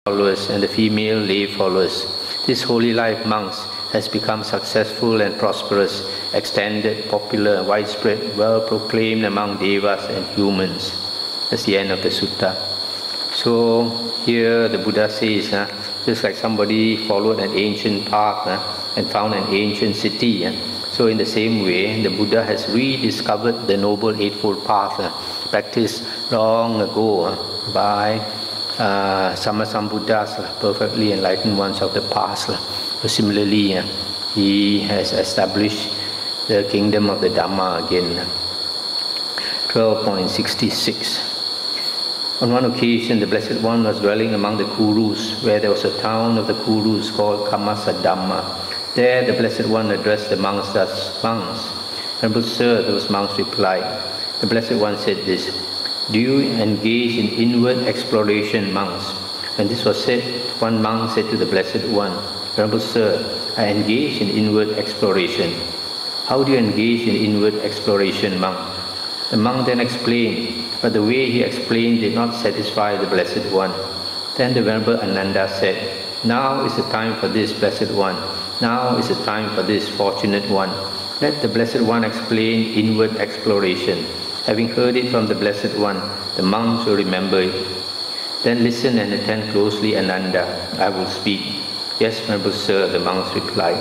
followers and the female lay followers. This holy life, monks, has become successful and prosperous, extended, popular, widespread, well proclaimed among devas and humans. That's the end of the sutta. So here the Buddha says, just like somebody followed an ancient path and found an ancient city, so in the same way, the Buddha has rediscovered the Noble Eightfold Path, practiced long ago by Sammasambuddhas, perfectly enlightened ones of the past. So similarly, he has established the kingdom of the Dhamma again. 12.66. On one occasion, the Blessed One was dwelling among the Kurus, where there was a town of the Kurus called Kammasadhamma. There the Blessed One addressed the monks thus, "Monks, Venerable Sir," those monks replied. The Blessed One said this, "Do you engage in inward exploration, monks?" When this was said, one monk said to the Blessed One, "Venerable Sir, I engage in inward exploration." "How do you engage in inward exploration, monk?" The monk then explained, but the way he explained did not satisfy the Blessed One. Then the Venerable Ananda said, "Now is the time for this, Blessed One. Now is the time for this, Fortunate One. Let the Blessed One explain inward exploration. Having heard it from the Blessed One, the monks will remember it." "Then listen and attend closely, Ananda. I will speak." "Yes, Venerable Sir," the monks replied.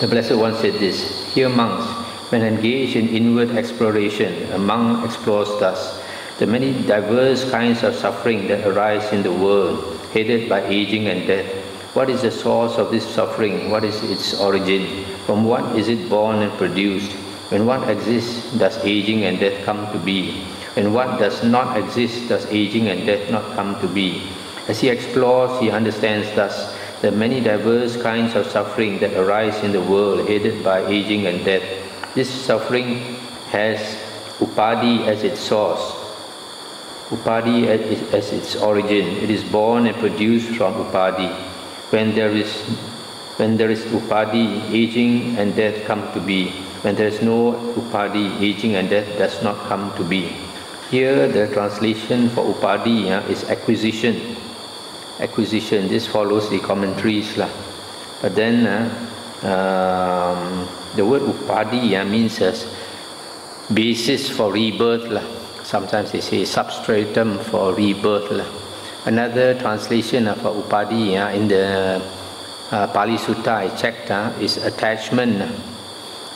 The Blessed One said this, "Hear, monks, when engaged in inward exploration, a monk explores thus the many diverse kinds of suffering that arise in the world, headed by aging and death. What is the source of this suffering? What is its origin? From what is it born and produced? When what exists, does aging and death come to be? When what does not exist, does aging and death not come to be?" As he explores, he understands thus the many diverse kinds of suffering that arise in the world, headed by aging and death. This suffering has upadhi as its source, upadhi as its origin. It is born and produced from upadhi. When there is upadhi, aging and death come to be. When there is no upadhi, aging and death does not come to be. Here the translation for upadhi is acquisition. Acquisition. This follows the commentaries. But then the word upadhi means as basis for rebirth. Sometimes they say substratum for rebirth. Another translation for upadhi in the Pali Sutta I checked is attachment.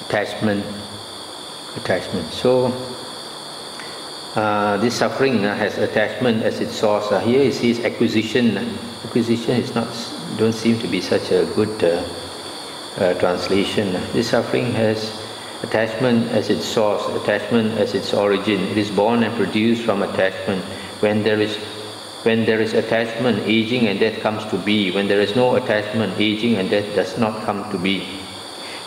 Attachment. So this suffering has attachment as its source. Here it says acquisition. Acquisition is not, don't seem to be such a good translation. This suffering has attachment as its source, attachment as its origin. It is born and produced from attachment. When there is attachment, aging and death comes to be. When there is no attachment, aging and death does not come to be.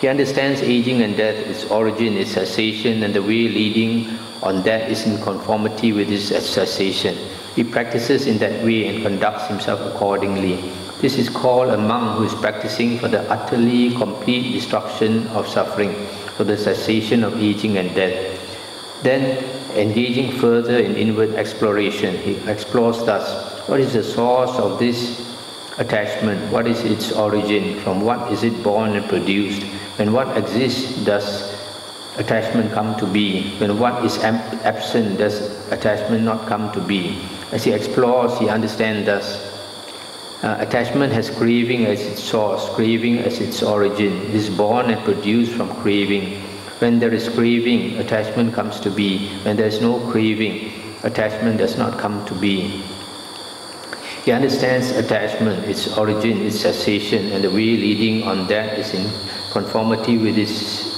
He understands aging and death, its origin, its cessation, and the way leading on that is in conformity with its cessation. He practices in that way and conducts himself accordingly. This is called a monk who is practicing for the utterly complete destruction of suffering, for the cessation of aging and death. Then, engaging further in inward exploration, he explores thus, what is the source of this attachment? What is its origin? From what is it born and produced? When what exists, does attachment come to be? When what is absent, does attachment not come to be? As he explores, he understands thus, attachment has craving as its source, craving as its origin. It is born and produced from craving. When there is craving, attachment comes to be. When there is no craving, attachment does not come to be. He understands attachment, its origin, its cessation, and the way leading on that is in conformity with its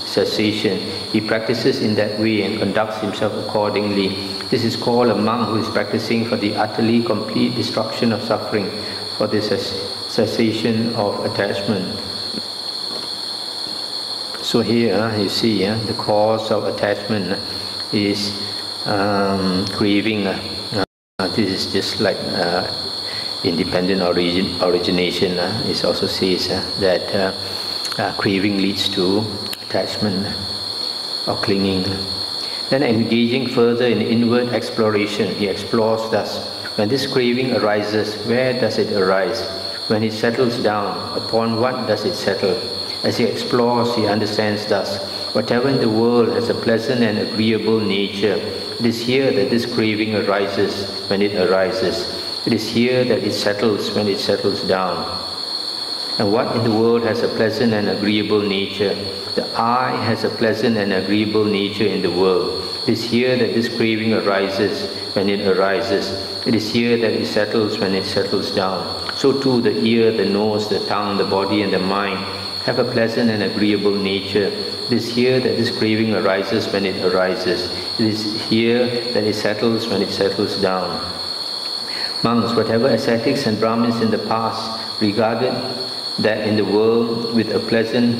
cessation. He practices in that way and conducts himself accordingly. This is called a monk who is practicing for the utterly complete destruction of suffering, for the cessation of attachment. So here you see the cause of attachment is craving. This is just like independent origination. It also says that craving leads to attachment or clinging. Then engaging further in inward exploration, he explores thus, When this craving arises, where does it arise? When it settles down, upon what does it settle? As he explores, he understands thus: whatever in the world has a pleasant and agreeable nature, it is here that this craving arises when it arises. It is here that it settles when it settles down. And what in the world has a pleasant and agreeable nature? The I has a pleasant and agreeable nature in the world. It is here that this craving arises when it arises. It is here that it settles when it settles down. So too the ear, the nose, the tongue, the body and the mind have a pleasant and agreeable nature. It is here that this craving arises when it arises. It is here that it settles when it settles down. Monks, whatever ascetics and Brahmins in the past regarded that in the world with a pleasant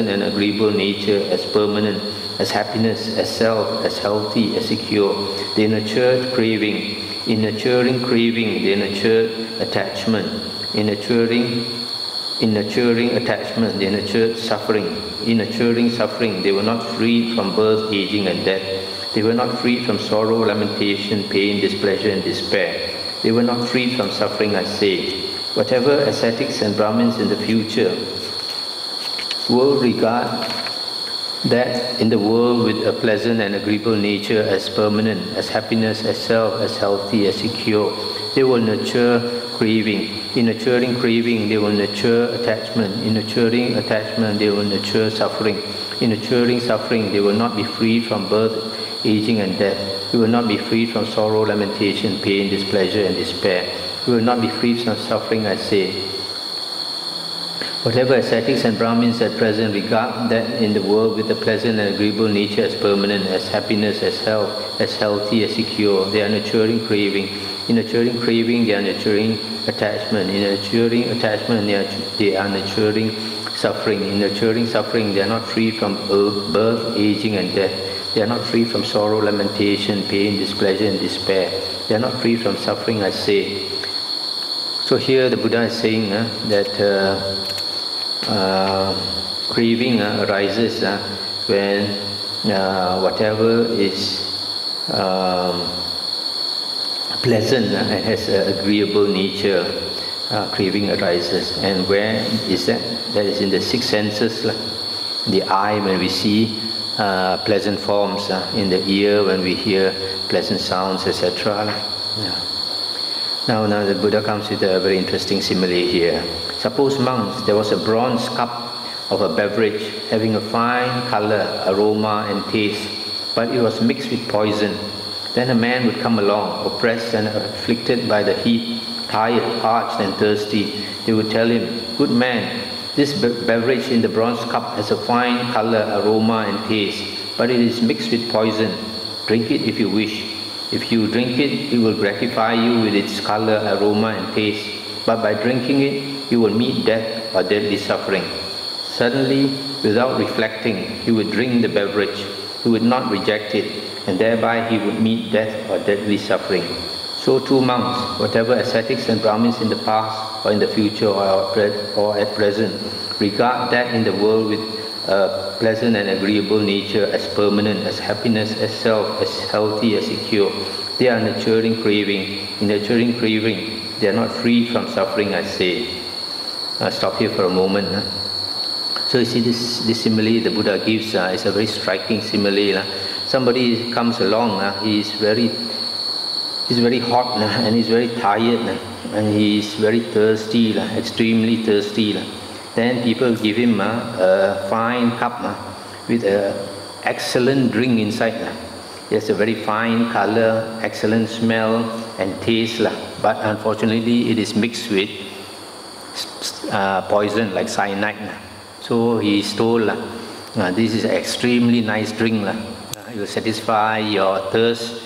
and agreeable nature as permanent, as happiness, as self, as healthy, as secure, they nurtured craving. In nurturing craving, they nurtured attachment. In nurturing attachment, they nurtured suffering. In nurturing suffering, they were not freed from birth, aging and death. They were not freed from sorrow, lamentation, pain, displeasure and despair. They were not freed from suffering, I say. Whatever ascetics and Brahmins in the future will regard that in the world with a pleasant and agreeable nature as permanent, as happiness, as self, as healthy, as secure, they will nurture craving. In nurturing craving, they will nurture attachment. In nurturing attachment, they will nurture suffering. In nurturing suffering, they will not be freed from birth, aging and death. They will not be freed from sorrow, lamentation, pain, displeasure and despair. They will not be freed from suffering, I say. Whatever ascetics and Brahmins at present regard that in the world with a pleasant and agreeable nature as permanent, as happiness, as health, as healthy, as secure, they are nurturing craving. In nurturing craving, they are nurturing attachment. In nurturing attachment, they are nurturing suffering. In nurturing suffering, they are not free from birth, aging and death. They are not free from sorrow, lamentation, pain, displeasure and despair. They are not free from suffering, I say. So here the Buddha is saying that craving arises when whatever is pleasant and has an agreeable nature, craving arises. And where is that? That is in the six senses. The eye, when we see pleasant forms, in the ear when we hear pleasant sounds, etc. Now the Buddha comes with a very interesting simile here. Suppose, monks, there was a bronze cup of a beverage having a fine color, aroma and taste, but it was mixed with poison. Then a man would come along, oppressed and afflicted by the heat, tired, parched and thirsty. He would tell him, "Good man, this beverage in the bronze cup has a fine color, aroma and taste, but it is mixed with poison. Drink it if you wish. If you drink it, it will gratify you with its color, aroma and taste. But by drinking it, you will meet death or deadly suffering." Suddenly, without reflecting, he would drink the beverage. He would not reject it, and thereby he would meet death or deadly suffering. So too, monks, whatever ascetics and Brahmins in the past or in the future or at present regard that in the world with a pleasant and agreeable nature as permanent, as happiness, as self, as healthy, as secure, they are nurturing craving. In nurturing craving, they are not free from suffering, I say. I'll stop here for a moment. So you see this simile the Buddha gives is a very striking simile. Somebody comes along, he's very hot and he's very tired and he's very thirsty, extremely thirsty. Then people give him a fine cup with an excellent drink inside. It has a very fine color, excellent smell and taste, but unfortunately it is mixed with poison like cyanide. So he is told, this is an extremely nice drink. It will satisfy your thirst,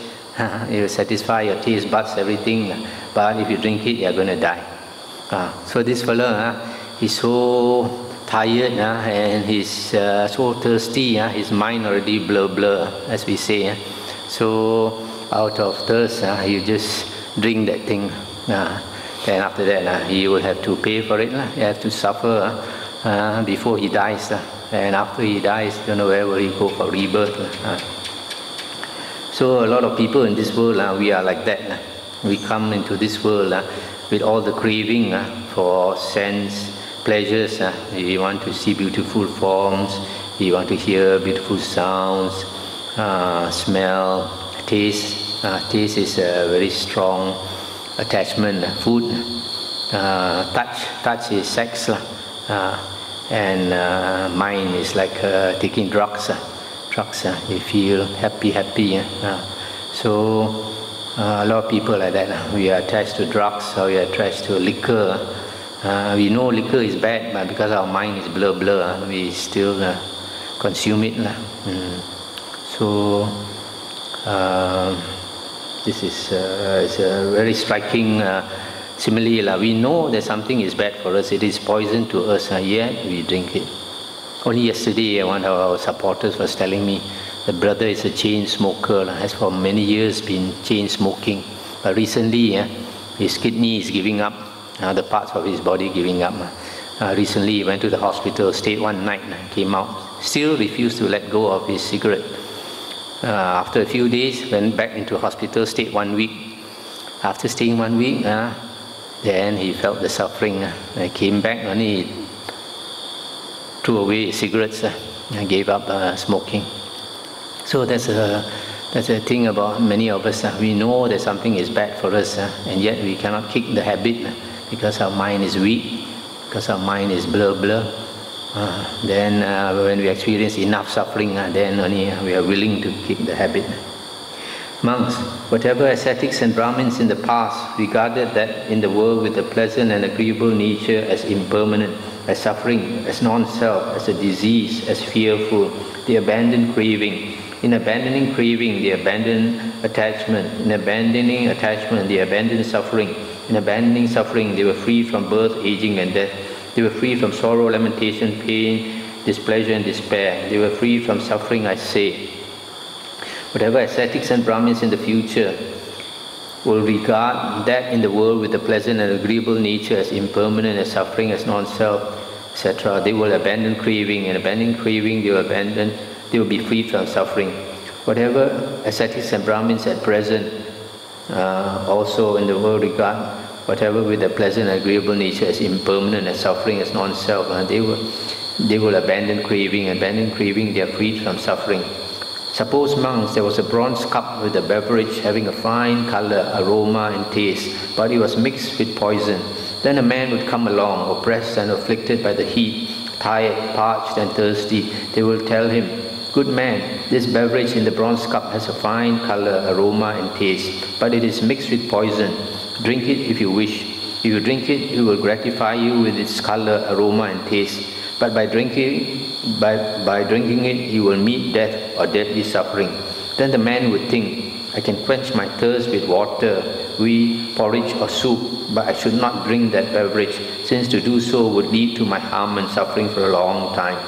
it will satisfy your taste buds, everything. But if you drink it, you are going to die. So this fellow, he's so tired and he's so thirsty. His mind already blur, as we say. So out of thirst, you just drink that thing. Then after that, he will have to pay for it. He have to suffer before he dies. and after he dies, don't know where will he go for rebirth. So a lot of people in this world, we are like that. We come into this world with all the craving for sense, pleasures. We want to see beautiful forms, we want to hear beautiful sounds, smell, taste. Taste is a very strong attachment. Food, touch is sex, and mind is like taking drugs. You feel happy. So a lot of people like that. We are attached to drugs, or we are attached to liquor. We know liquor is bad, but because our mind is blur, we still consume it. So this is a very striking simile. We know that something is bad for us, it is poison to us, yet we drink it. Only yesterday, one of our supporters was telling me the brother is a chain smoker, has for many years been chain smoking. But recently, his kidney is giving up, the parts of his body giving up. Recently, he went to the hospital, stayed one night, came out, still refused to let go of his cigarette. After a few days, went back into hospital, stayed 1 week. After staying 1 week, then he felt the suffering. Came back and he threw away his cigarettes and gave up smoking. So that's a thing about many of us. We know that something is bad for us, and yet we cannot kick the habit because our mind is weak, because our mind is blur. Then when we experience enough suffering, then only we are willing to kick the habit. Monks, whatever ascetics and Brahmins in the past regarded that in the world with a pleasant and agreeable nature as impermanent, as suffering, as non-self, as a disease, as fearful, they abandoned craving. In abandoning craving, they abandoned attachment. In abandoning attachment, they abandoned suffering. In abandoning suffering, they were free from birth, aging, and death. They were free from sorrow, lamentation, pain, displeasure, and despair. They were free from suffering, I say. Whatever ascetics and Brahmins in the future will regard that in the world with a pleasant and agreeable nature as impermanent, as suffering, as non-self, etc., they will abandon craving. In abandoning craving, they will be free from suffering. Whatever ascetics and Brahmins at present also in the world regard whatever with a pleasant and agreeable nature as impermanent, as suffering, as non-self, they will abandon craving. Abandon craving, they are freed from suffering. Suppose, monks, there was a bronze cup with a beverage having a fine color, aroma, and taste, but it was mixed with poison. Then a man would come along, oppressed and afflicted by the heat, tired, parched, and thirsty. They will tell him, "Good man, this beverage in the bronze cup has a fine color, aroma, and taste, but it is mixed with poison. Drink it if you wish. If you drink it, it will gratify you with its color, aroma, and taste. But by drinking it, you will meet death or deadly suffering." Then the man would think, "I can quench my thirst with water, wheat, porridge, or soup, but I should not drink that beverage, since to do so would lead to my harm and suffering for a long time."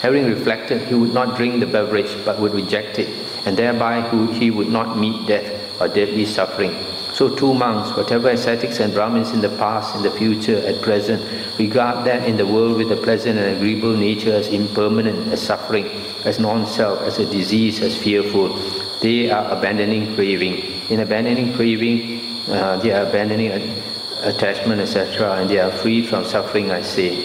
Having reflected, he would not drink the beverage, but would reject it, and thereby he would not meet death or deadly suffering. So too, monks, whatever ascetics and Brahmins in the past, in the future, at present, regard that in the world with a pleasant and agreeable nature as impermanent, as suffering, as non-self, as a disease, as fearful, they are abandoning craving. In abandoning craving, they are abandoning attachment, etc., and they are freed from suffering, I say.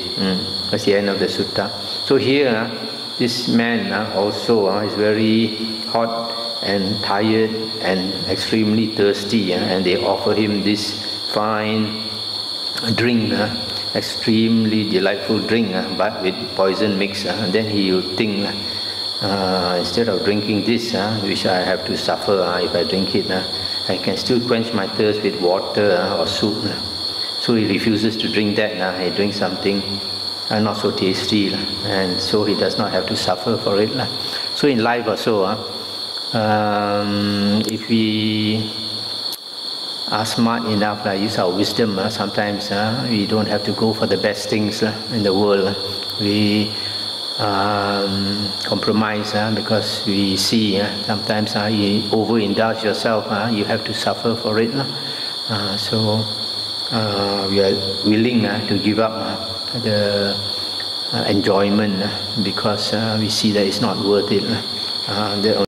That's the end of the sutta. So here, this man also is very hot and tired and extremely thirsty, and they offer him this fine drink, extremely delightful drink, but with poison mixed. And then he will think, instead of drinking this, which I have to suffer if I drink it, I can still quench my thirst with water or soup. So he refuses to drink that. He drinks something not so tasty, and so he does not have to suffer for it. So in life also, if we are smart enough, use our wisdom, sometimes we don't have to go for the best things in the world. We compromise because we see sometimes you overindulge yourself, you have to suffer for it. So we are willing to give up the enjoyment because we see that it's not worth it.